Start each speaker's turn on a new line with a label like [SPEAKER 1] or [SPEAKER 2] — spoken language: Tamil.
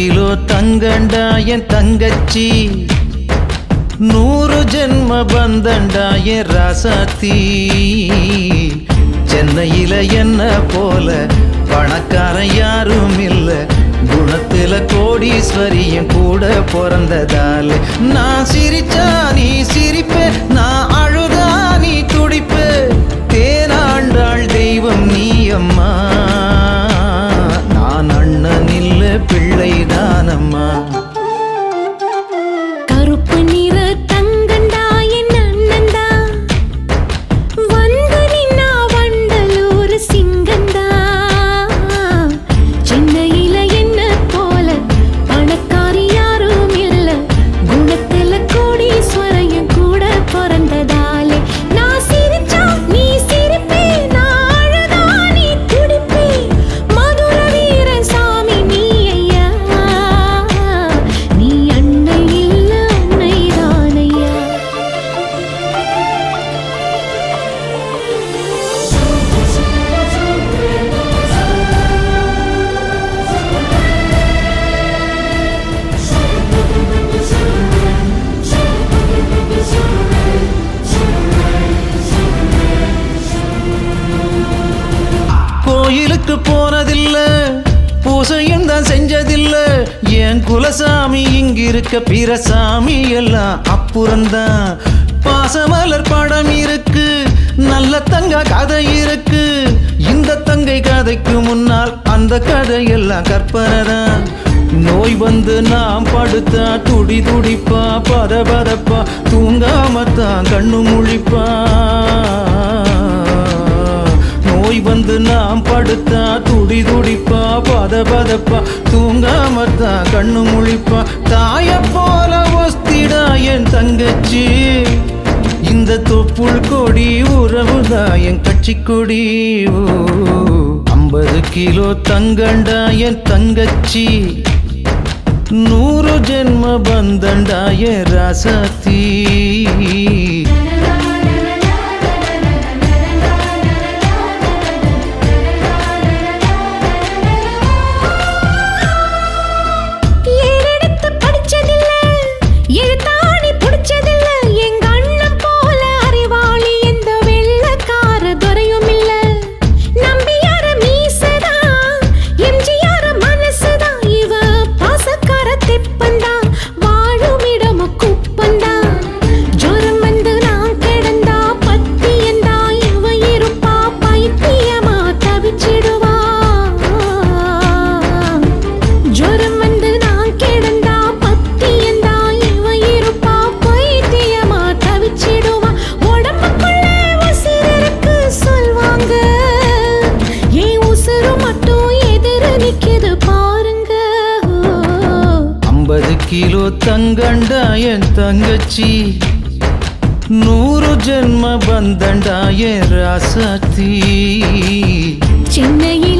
[SPEAKER 1] கிலோ தங்கண்டா என் தங்கச்சி, 100 ஜென்ம பந்தண்டா என் ராசாத்தி. சென்னையில என்ன போல பணக்காரன் யாரும் இல்ல, குணத்துல கோடீஸ்வரியும் கூட பிறந்ததால. நான் சிரிச்சா நீ சிரிப்பே, நான் அழுதா நீ துடிப்பே. தேனாண்டாள் தெய்வம் நீ அம்மா, நான் அண்ணன் இல்ல பிள்ளைதான் அம்மா.
[SPEAKER 2] கருப்பு நிற தங்கண்டா என் அண்ணந்தா, வந்து நின்னா வண்டலூர் சிங்கந்தா. சென்னையில என்ன போல பணக்காரி யாரும் இல்ல, குணத்துல கோடீஸ்வரையும் கூட பிறந்ததாலே. நான் சிரிச்சா நீ சிரிப்பே, நான் அழுதா நீ துடிப்பே. மதுர வீரன் சாமி நீ ஐயா, நீ அன்னை இல்ல அன்னைதான் ஐயா.
[SPEAKER 1] கோயிலுக்கு போனதில்ல, பூசையும் தான் செஞ்சதில்ல. என் குலசாமி இங்கிருக்க, பிற சாமி எல்லாம் அப்புறந்தான். பாசமலர் படம் இருக்கு, நல்ல தங்க கதை இருக்கு. இந்த தங்கை கதைக்கு முன்னால் அந்த கதையெல்லாம் கற்பனை தான். நோய் வந்து நாம் படுத்தா துடி துடிப்பா, பத பதப்பா, தூங்காமத்தான் கண்ணு முழிப்பா. நோய் வந்து நாம் படுத்தா துடி துடிப்பா, பத பதப்பா, தூங்காமத்தான் கண்ணு முழிப்பா. தாய போல ஒஸ்திடா என் தங்கச்சி, இந்த தொப்புள் கொடி உறவுதான் என் கட்சி கொடி. 50 கிலோ தங்கண்டா என் தங்கச்சி, 100 ஜென்ம பந்தண்டா என் ராசாத்தி.
[SPEAKER 2] ஏறெடுத்து படிச்சதில்ல, எழுத்தாணி புடிச்சதில்ல. எங்க அண்ணன் போல அறிவாளி எந்த வெள்ளக்கார துறையும் இல்ல. நம்பியார மீசதான், எம்ஜிஆர் மனசுதான். இவ பாசக்கார தெப்பந்தா, வாழும் இடம் குப்பந்தா. ஜோரம் வந்து நான் கிடந்தா பத்தியந்தா, இவ இருப்பா பைத்தியமா தவிச்சிடுவா. ஜோரம் வந்து நான் கிடந்தா பத்தியந்தா, இவ இருப்பா பைத்தியமா தவிச்சிடுவா. உடம்புக்குள்ள உசிர் இருக்கு சொல்வாங்க, ஏன் உசுறு மட்டும் எதிர நிக்குது பாருங்க.
[SPEAKER 1] 50 கிலோ தங்கண்டா என் தங்கச்சி, 100 ஜென்ம பந்தண்டா என் ராசாத்தி.
[SPEAKER 2] சென்னையில்